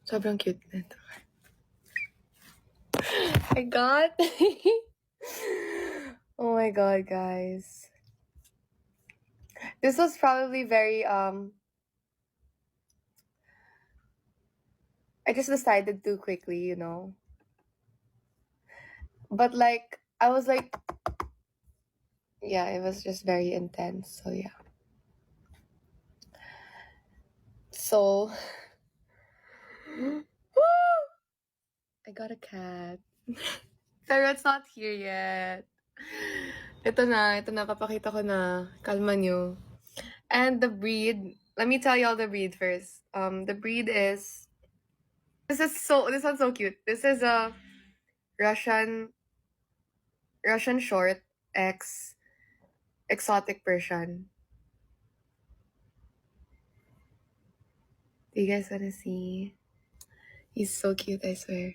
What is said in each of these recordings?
Sobrang cute nito. I got... Oh my god, guys. This was probably very, I just decided too quickly, you know? But, like, I was like... Yeah, it was just very intense, so yeah. So... I got a cat. Pero it's not here yet. Ito na, papakita ko na. Kalma nyo. And the breed, let me tell you all the breed first. The breed is, this one's so cute. This is a Russian short X exotic Persian. Do you guys wanna see? He's so cute, I swear.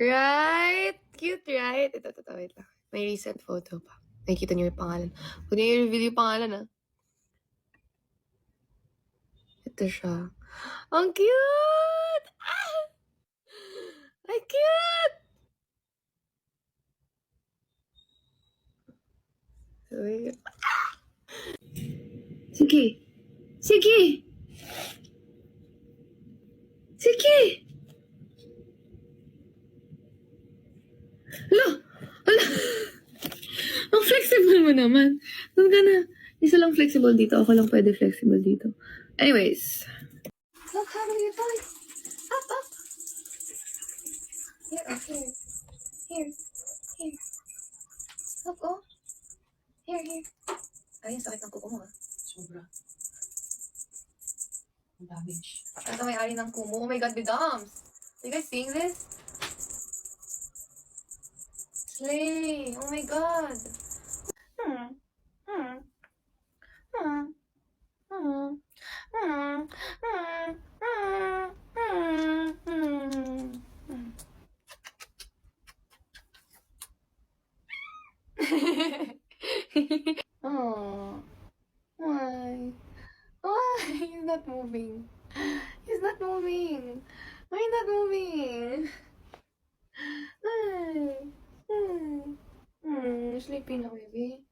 Right? Cute, right? Ito, wait lang. May recent photo pa. Nakikita niyo yung pangalan. Huwag niyo i-reveal yung pangalan, ah. Ito siya. Ang cute! Ah! Ang cute! Sige! Sige! Sige! Hala! Hala! Ang flexible mo naman. Doon ka na. Isa lang flexible dito. Ako lang pwede flexible dito. Anyways. Look, how do you doing? Up, up. Here, oh, here. Here. Here. Look, oh. Here, here. Ay, ang sakit ng kuko mo, ah. Sobra. Damage. Ito may-ari ng kumo. Oh my god, the gums. Are you guys seeing this? Slay! Oh my god! Oh, why? Why? He's not moving. He's not moving. Why are you not moving? Sleepy na, baby.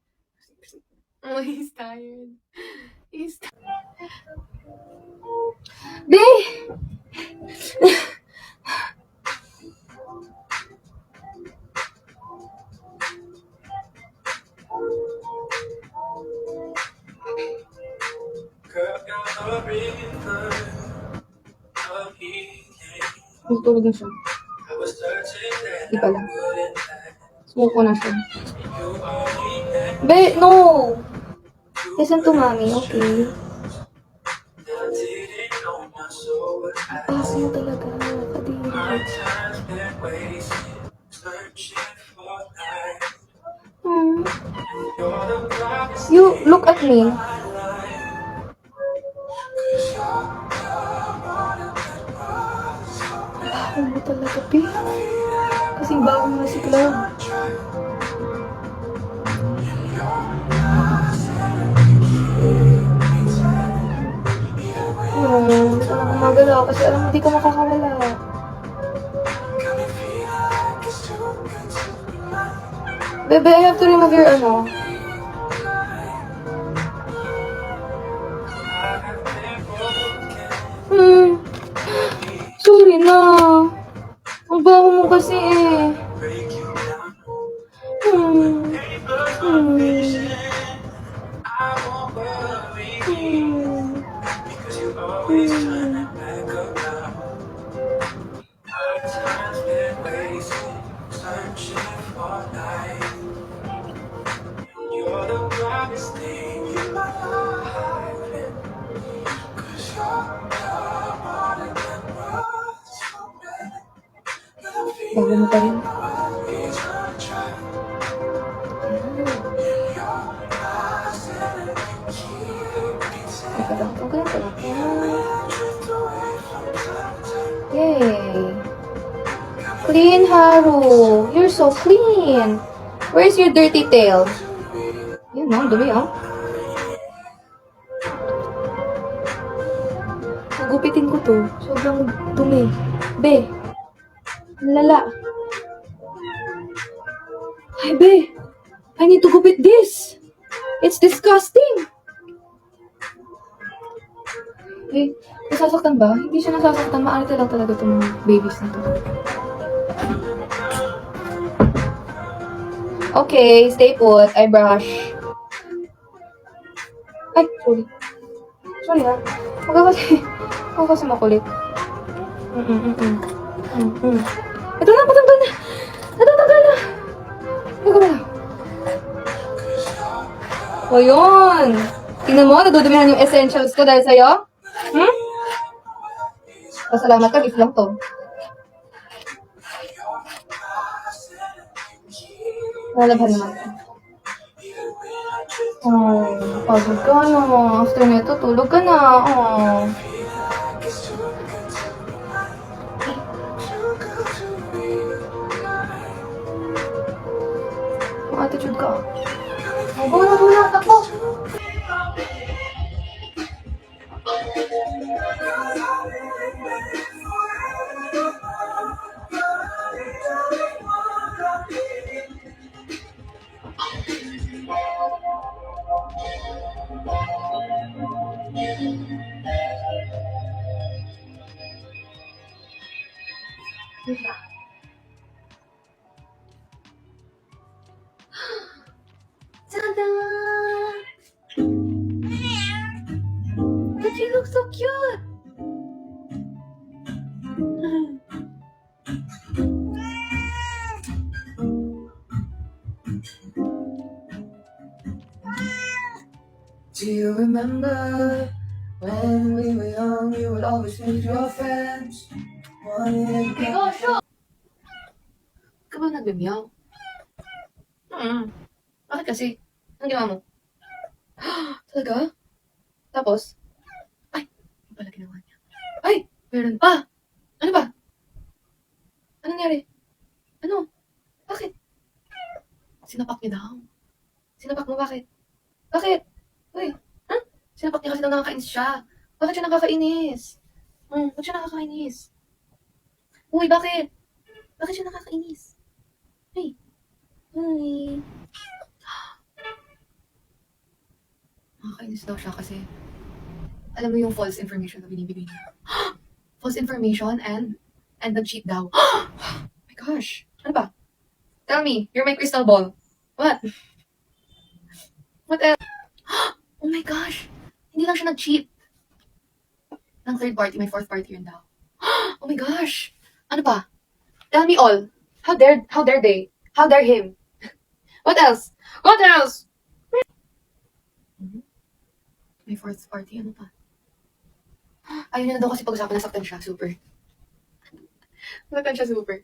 Oh, he's tired. He's tired. Babe! Tulog na siya. Di pala. Sumuko na siya. Be, no! Listen to mommy, okay? Paso mo talaga. Kadiri. You, look at me. Baho mo talaga, be. Kasing baho mo na si Cloud. Gusto na gumagalaw kasi alam mo di ka makakawala. Bebe, I have to remove your ano. Sorry na. Ang baho mo kasi eh. Bago mo pa rin. Yay! Clean, Haru! You're so clean! Where's your dirty tail? Yun, no? Dumi, oh. Gugupitin ko to. Sobrang dumi. Be, ang lala. Ay, be, I need to gupit this. It's disgusting. Eh, nasasaktan ba? Hindi siya nasasaktan. Maarte lang talaga itong babies na to. Okay, stay put. I brush. Ay, sorry. Sorry ha. Huwag kasi makulit. Ito na, patanggal na. Natatanggal na. Huwag ka ba? O yun. Tingnan mo, nadudumihan yung essentials ko dahil sa'yo. Pasalamat ka, gift lang to. Lalabhan naman. Oh, pagod ka na. After nito, tulog ka na. Oh. Ang attitude ka. Oh, go na, takbo. Ta-da! But you look so cute! Do you remember when we were young, you would always meet your friends? Ka ba nagbibiyaw? Bakit kasi? Anong ginawa mo? Talaga? Tapos? Ay, yung pala ginawa niya. Ay, meron pa! Ano ba? Anong nangyari? Ano? Bakit? Sinapak niya daw. Sinapak mo, bakit? Bakit? Uy, sinapak niya kasi daw nakakainis siya. Bakit siya nakakainis? Bakit siya nakakainis? Uy, bakit? Bakit siya nakakainis? Hey. Uy. Nakakainis daw siya kasi alam mo yung false information na binibigay niya. False information and nag-cheat daw. Oh my gosh. Ano ba? Tell me, you're my crystal ball. What? What else? Oh my gosh. Hindi lang siya nag-cheat. Ng third party, may fourth party yun daw. Oh my gosh. Ano pa? Tell me all. How dare they? How dare him? What else? What else? May fourth party, ano pa? Ayun na daw kasi pag-usapan, nasaktan siya, super. Nasaktan siya, super.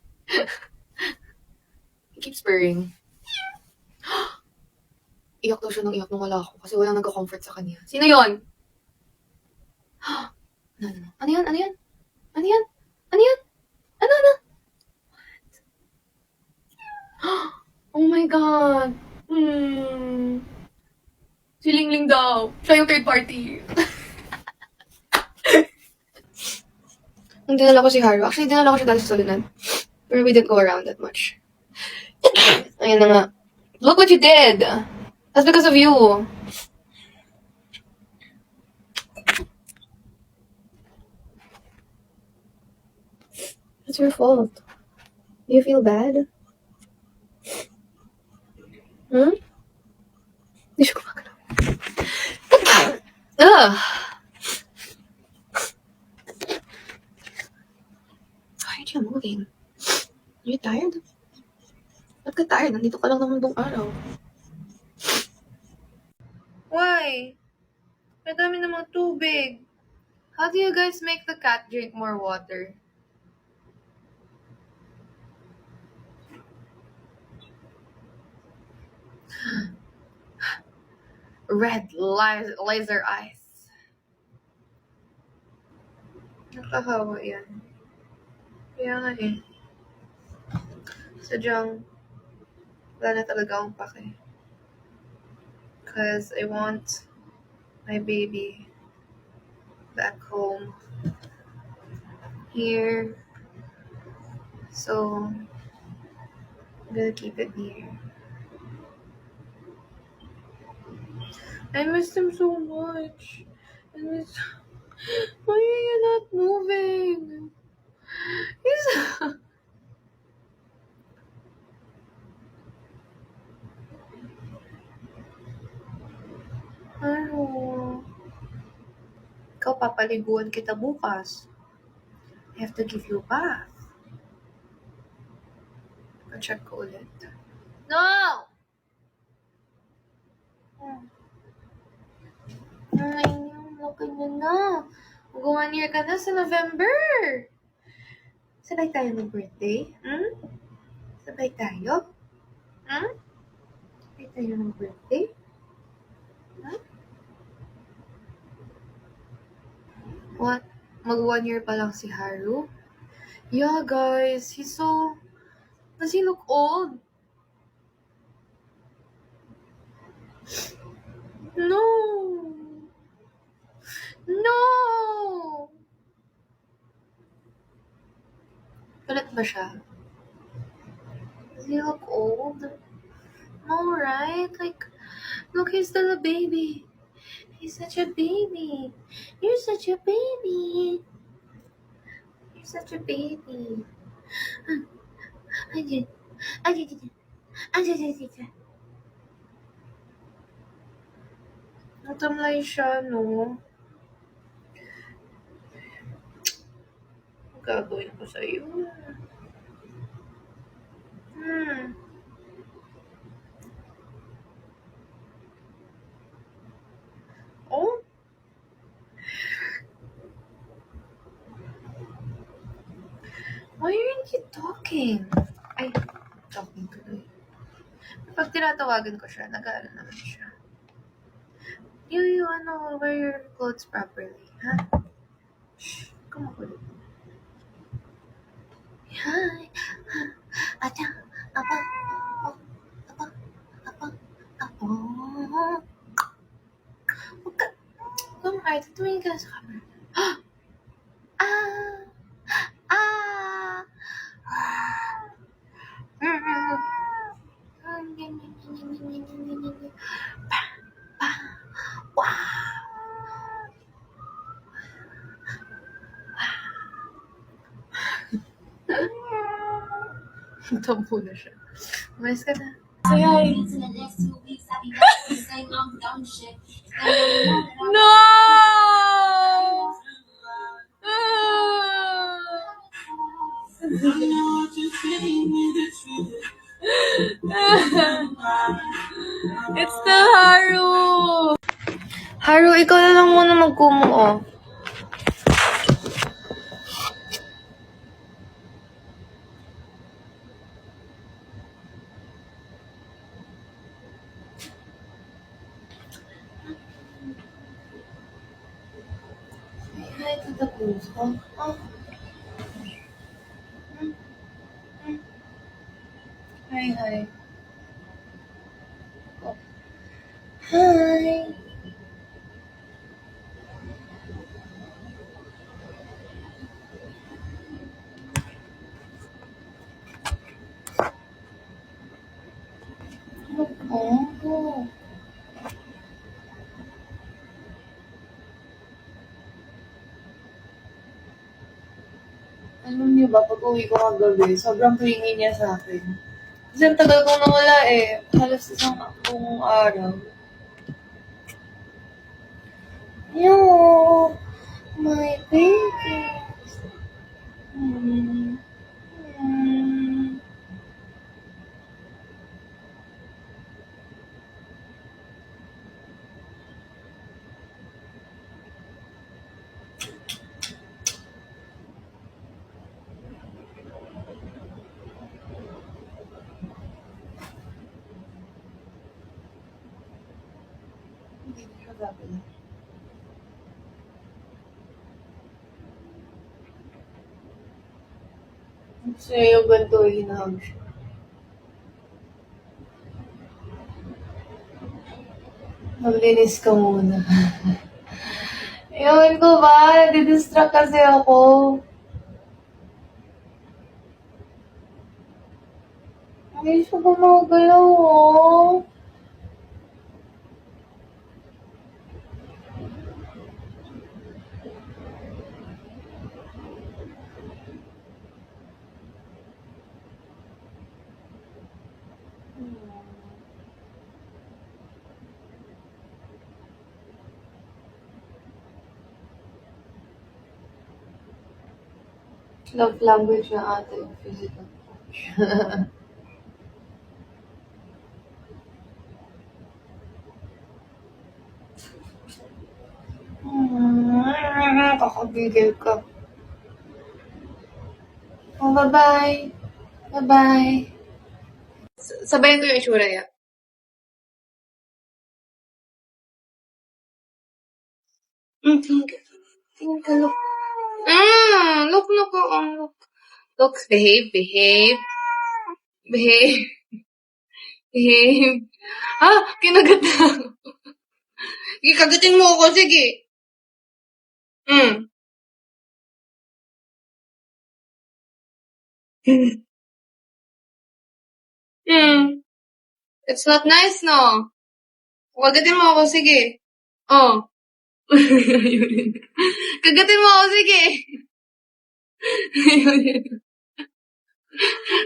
He keeps purring. Iyak daw siya ng iyak nung wala ako kasi walang nagka-comfort sa kanya. Sino yon? No. Ano yan? Ano yan? Ano yan? Ano yan? Ano? Oh my God. Si Lingling daw. Siya yung third party. Nung dinala ko si Haru, actually dinala ko siya dahil sa Solinan. Pero we didn't go around that much. Ayun na nga. Look what you did! That's because of you. It's your fault. Do you feel bad? Hindi siya gumagalaw. Why aren't you moving? Are you tired? Ba't ka tired? Nandito ka lang naman buong araw. Why? Madami namang tubig. How do you guys make the cat drink more water? Red laser eyes. Nakakawa yan. Kaya nga eh. Sadyang wala na talaga akong pake. Because I want my baby back home here. So I'm gonna keep it here. I miss him so much. I miss. Why are you not moving? He's. Ano? Ikaw, papaliguan kita bukas. I have to give you a bath. Pa-check ko ulit. No! Ay, laki niya na. Mag-1 year ka na sa November. Sabay tayo mag-birthday? Sabay tayo? Sabay tayo mag-birthday? What? Mag-1 year pa lang si Haru? Yeah, guys. Does he look old? No! No! Palit ba siya? Does he look old? No, right? Like, look, he's still a baby. He's such a baby. You're such a baby. You're such a baby. Natamlay siya, no? Ang gagawin ko sa'yo. Oh? Why aren't you talking? Ay, talking tuloy. Pag tinatawagan ko siya, nag-aano naman siya. You wear your clothes properly, ha? Shh, kumukulit. Hi. Acha, apa, apa. Huwag ka, ay, tumingin ka sa camera. Tampo na siya. Umayos ka na. Say hi. No! It's the Haru! Haru, ikaw na lang muna magkumo, oh. Hi to the puso. Oh. Hi. Oh. Hi. Oh. Alam niyo ba, pag-uwi ko kagabi, sobrang clingy niya sa akin. Kasi ang tagal kong nawala eh. Halos isang buong araw. Yo, my baby. Hindi na siya gagawin. Gusto niya yung ganito, hinahag siya. Maglinis ka muna. Ewan ko ba, nadidistract kasi ako. Hindi siya gumagalaw, oh. Love language na ate, physical touch. Kakabigil ka. Oh, bye-bye. Bye-bye. Sabayan ko yung itsura niya. Tingin ka, look. Look, look, look. Look, behave, behave. Behave. Behave. Kinagat na. Sige, kagatin mo ako, sige. Mm. It's not nice, no? Kagatin mo ako, sige. Oh. Kagatin mo ako, sige.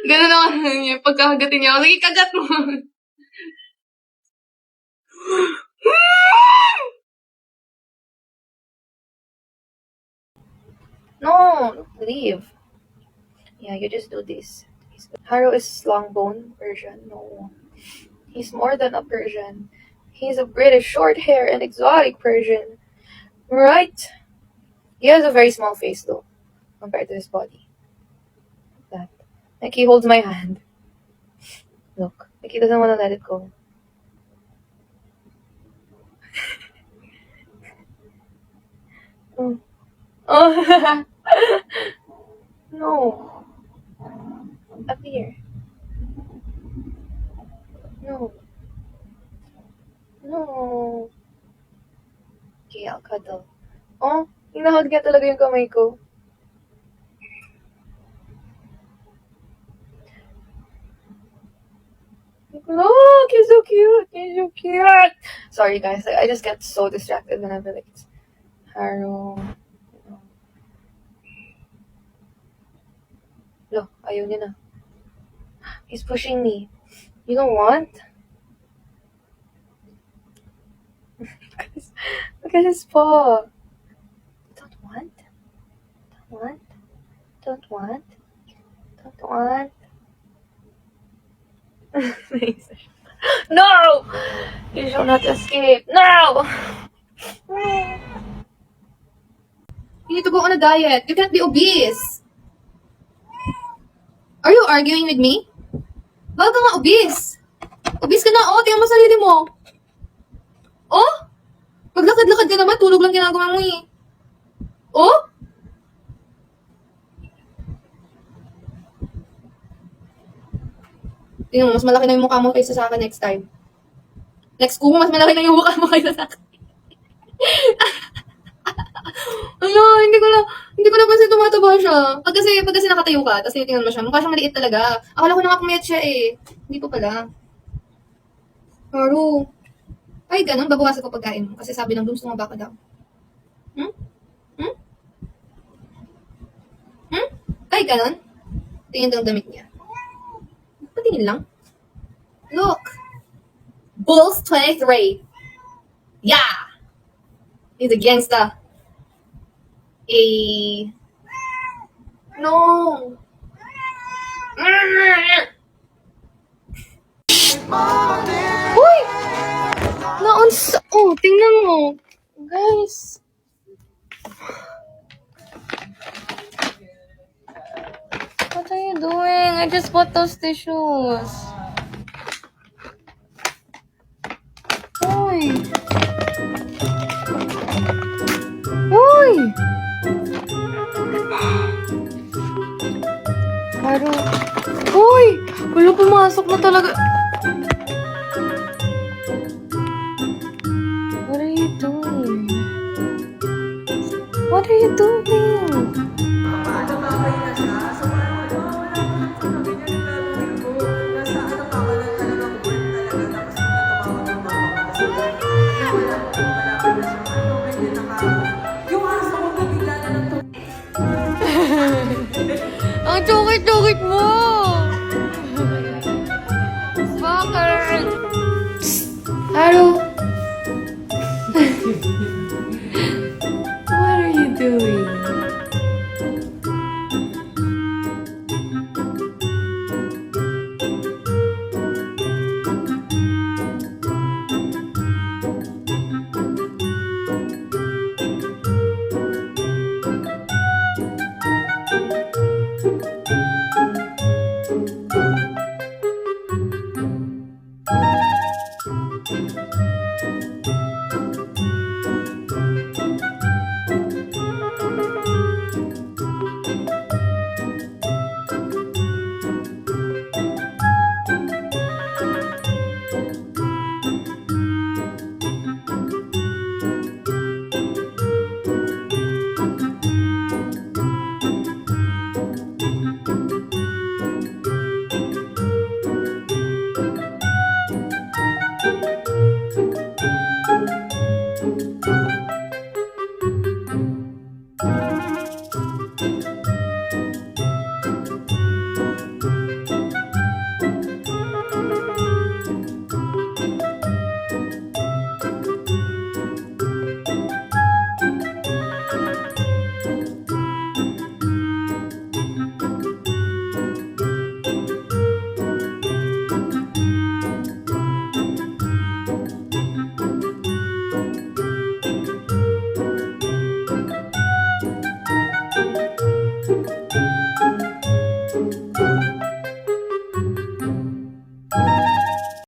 Ganun naman niya. Pagkakagatin niya ako, sige, kagat mo. No, leave. Yeah, you just do this. Haru is Longbone Persian. No. He's more than a Persian. He's a British short hair and exotic Persian. Right? He has a very small face though, compared to his body. That. Like he holds my hand. Look. Like he doesn't want to let it go. Oh. No. Up here. No. No. Okay, I'll cuddle. Oh, hinahag niya talaga yung kamay ko. Look, he's so cute. He's so cute. Sorry, guys. I just get so distracted whenever like it's Haru. Look, ayaw niya na. He's pushing me. You don't want? Look at his paw. Don't want? Don't want? Don't want? Don't want? No! You shall not escape. No! You need to go on a diet. You can't be obese. Are you arguing with me? Bakit ka nga obese? Obese ka na, oh. Tingnan mo sarili mo. Oh? Paglakad-lakad ka naman, tulog lang ginagawa mo eh. Oh? Tingnan mo, mas malaki na yung mukha mo kaysa sa akin next time. Next ko, mas malaki na yung mukha mo kaysa sa akin. Ano, hindi ko na pansin tumataba siya. Pag kasi nakatayo ka, tapos tingnan mo siya, mukha siyang maliit talaga. Akala ko na nga pumayat siya eh. Hindi pa pala. Haru. Ay, ganun, babawasan ko pagkain mo. Kasi sabi ng Blooms, tumaba ka daw. Ay, ganun. Tingin daw ang damit niya. Patingin lang. Look. Bulls 23. Yeah! He's a gangster. No. Uy! Oh, tingnan mo. Guys. What are you doing? I just bought those tissues. Uy. Uy! Haru. Uy! Wala, pumasok na talaga. What are you doing? What are you doing? Ang chukit-chukit mo!